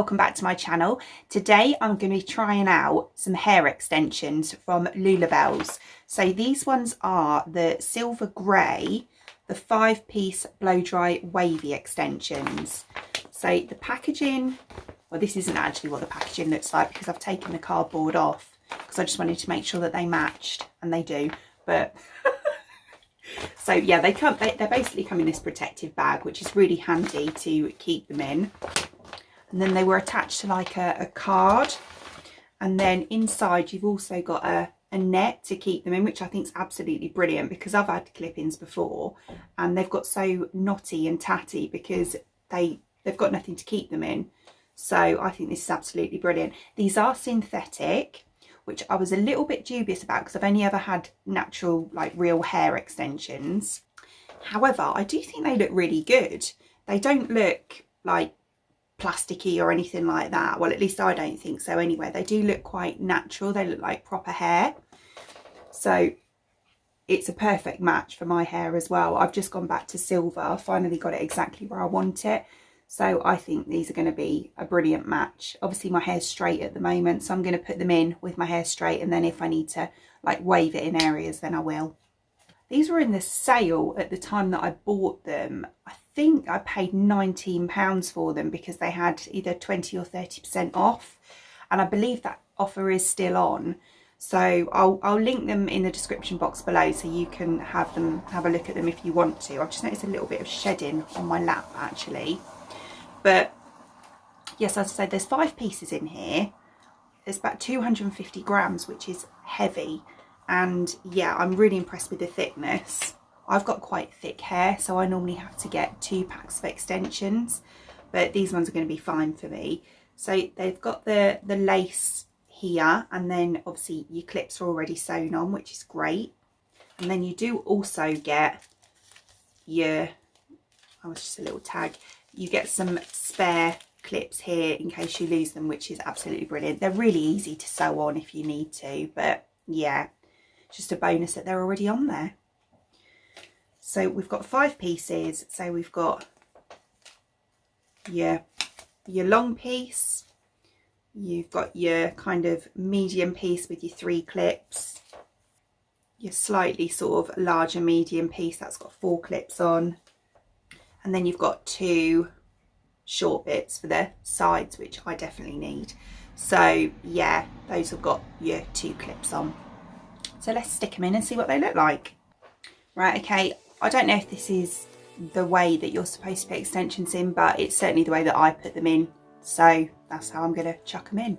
welcome back to my channel. Today I'm going to be trying out some hair extensions from Lullabellz. So these ones are the silver grey, the 5-piece blow dry wavy extensions. So the packaging, well, this isn't actually what the packaging looks like because I've taken the cardboard off because I just wanted to make sure that they matched, and they do. But so yeah, they basically come in this protective bag, which is really handy to keep them in. And then they were attached to like a card, and then inside you've also got a net to keep them in, which I think is absolutely brilliant because I've had clip-ins before and they've got so knotty and tatty because they've got nothing to keep them in. So I think this is absolutely brilliant. These are synthetic, which I was a little bit dubious about because I've only ever had natural, like real hair extensions. However, I do think they look really good. They don't look like plasticky or anything like that. Well, at least I don't think so anyway. They do look quite natural. They look like proper hair. So it's a perfect match for my hair as well. I've just gone back to silver. I finally got it exactly where I want it. So I think these are going to be a brilliant match. Obviously my hair's straight at the moment, so I'm going to put them in with my hair straight, and then if I need to like wave it in areas, then I will. These were in the sale at the time that I bought them. I think I paid £19 for them because they had either 20 or 30% off, and I believe that offer is still on. So I'll link them in the description box below so you can have a look at them if you want to. I've just noticed a little bit of shedding on my lap actually. But yes, as I said, there's 5 pieces in here. There's about 250 grams, which is heavy. And yeah, I'm really impressed with the thickness. I've got quite thick hair, so I normally have to get 2 packs of extensions, but these ones are going to be fine for me. So they've got the lace here, and then obviously your clips are already sewn on, which is great. And then you do also get your, oh, it's just a little tag. You get some spare clips here in case you lose them, which is absolutely brilliant. They're really easy to sew on if you need to, but yeah, just a bonus that they're already on there. So we've got 5 pieces. So we've got your long piece, you've got your kind of medium piece with your 3 clips, your slightly sort of larger medium piece that's got 4 clips on, and then you've got 2 short bits for the sides, which I definitely need. So yeah, those have got your 2 clips on. So let's stick them in and see what they look like. Right, okay, I don't know if this is the way that you're supposed to put extensions in, but it's certainly the way that I put them in. So that's how I'm going to chuck them in.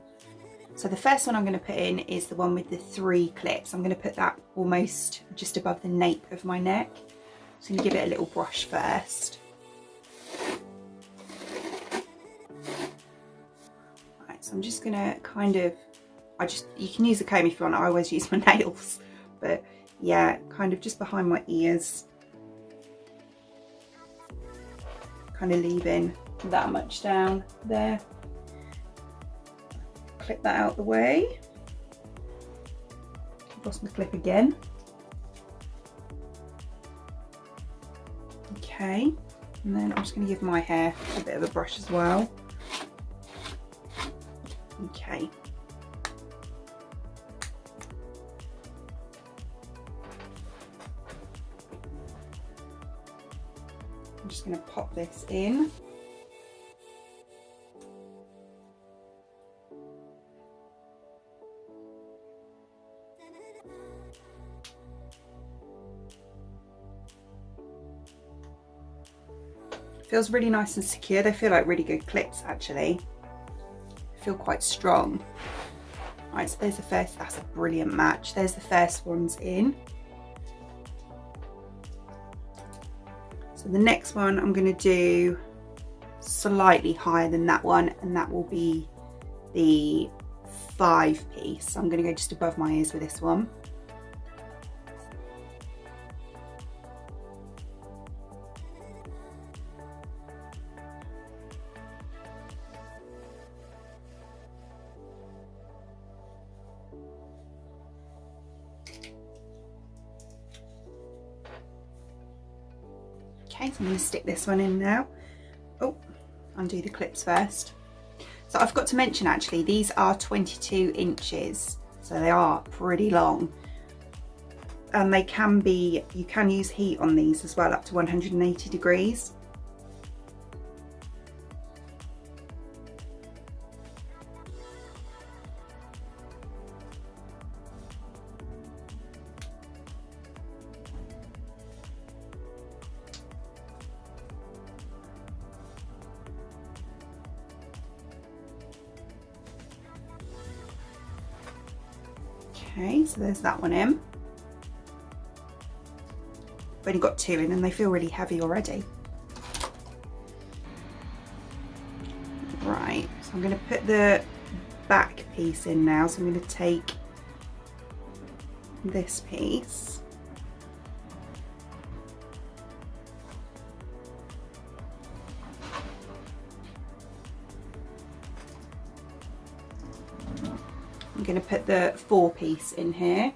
So the first one I'm going to put in is the one with the 3 clips. I'm going to put that almost just above the nape of my neck. So I'm going to give it a little brush first. Right, so I'm just going to kind of, you can use a comb if you want. I always use my nails, but yeah, kind of just behind my ears, kind of leaving that much down there. Clip that out the way. Lost my clip again. Okay, and then I'm just going to give my hair a bit of a brush as well. Okay. I'm just going to pop this in. Feels really nice and secure. They feel like really good clips actually. They feel quite strong. Right, so there's the first, that's a brilliant match. There's the first ones in. So the next one I'm going to do slightly higher than that one, and that will be the 5-piece. So I'm going to go just above my ears with this one. Okay, so I'm going to stick this one in now. Oh, undo the clips first. So I forgot to mention actually, these are 22 inches, so they are pretty long. And they can be, you can use heat on these as well, up to 180 degrees. Okay, so there's that one in. I've only got 2 in and they feel really heavy already. Right, so I'm going to put the back piece in now. So I'm going to take this piece. I'm going to put the 4 piece in here.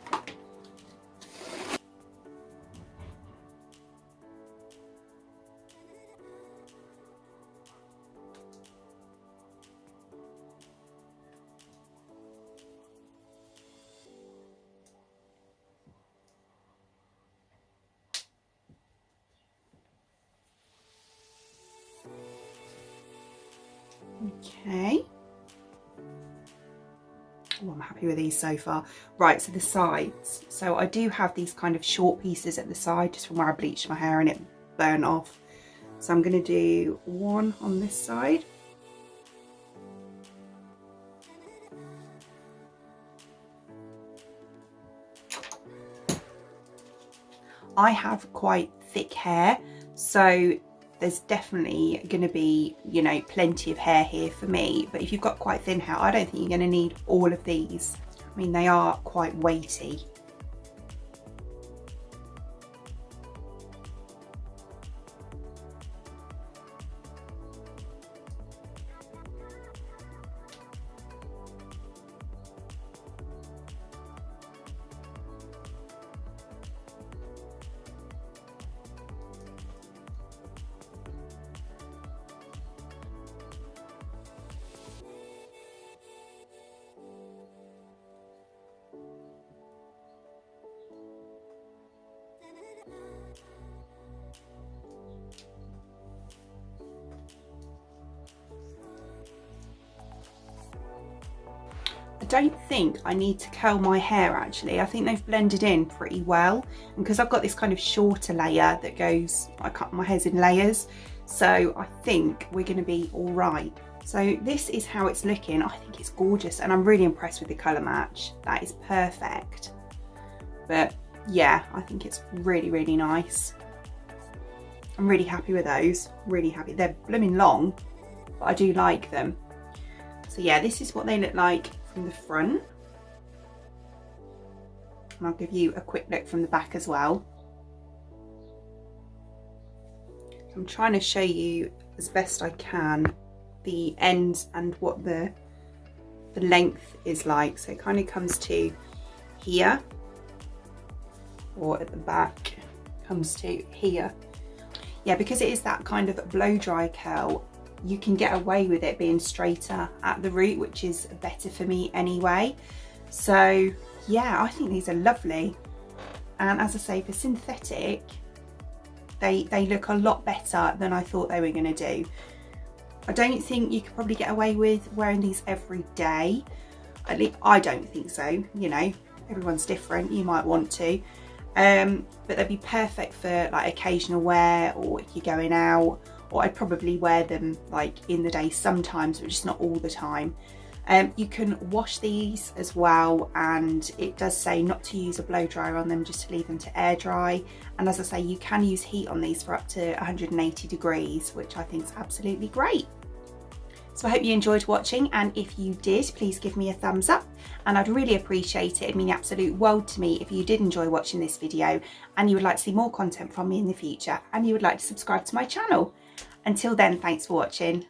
Okay. Oh, I'm happy with these so far. Right, so the sides. So I do have these kind of short pieces at the side, just from where I bleached my hair and it burnt off. So I'm going to do 1 on this side. I have quite thick hair, so there's definitely going to be, you know, plenty of hair here for me. But if you've got quite thin hair, I don't think you're going to need all of these. I mean, they are quite weighty. I don't think I need to curl my hair actually. I think they've blended in pretty well, and because I've got this kind of shorter layer that goes, I cut my hair's in layers, so I think we're going to be all right. So this is how it's looking. I think it's gorgeous and I'm really impressed with the colour match. That is perfect. But yeah, I think it's really, really nice. I'm really happy with those, really happy. They're blooming long, but I do like them. So yeah, this is what they look like from the front. And I'll give you a quick look from the back as well. I'm trying to show you as best I can the ends and what the length is like. So it kind of comes to here, or at the back comes to here. Yeah, because it is that kind of blow dry curl, you can get away with it being straighter at the root, which is better for me anyway. So yeah, I think these are lovely. And as I say, for synthetic, they look a lot better than I thought they were going to do. I don't think you could probably get away with wearing these every day. At least I don't think so. You know, everyone's different. You might want to. But they'd be perfect for like occasional wear, or if you're going out, or I'd probably wear them like in the day sometimes, but just not all the time. You can wash these as well, and it does say not to use a blow dryer on them, just to leave them to air dry. And as I say, you can use heat on these for up to 180 degrees, which I think is absolutely great. So I hope you enjoyed watching, and if you did, please give me a thumbs up, and I'd really appreciate it. It'd mean the absolute world to me if you did enjoy watching this video and you would like to see more content from me in the future, and you would like to subscribe to my channel. Until then, thanks for watching.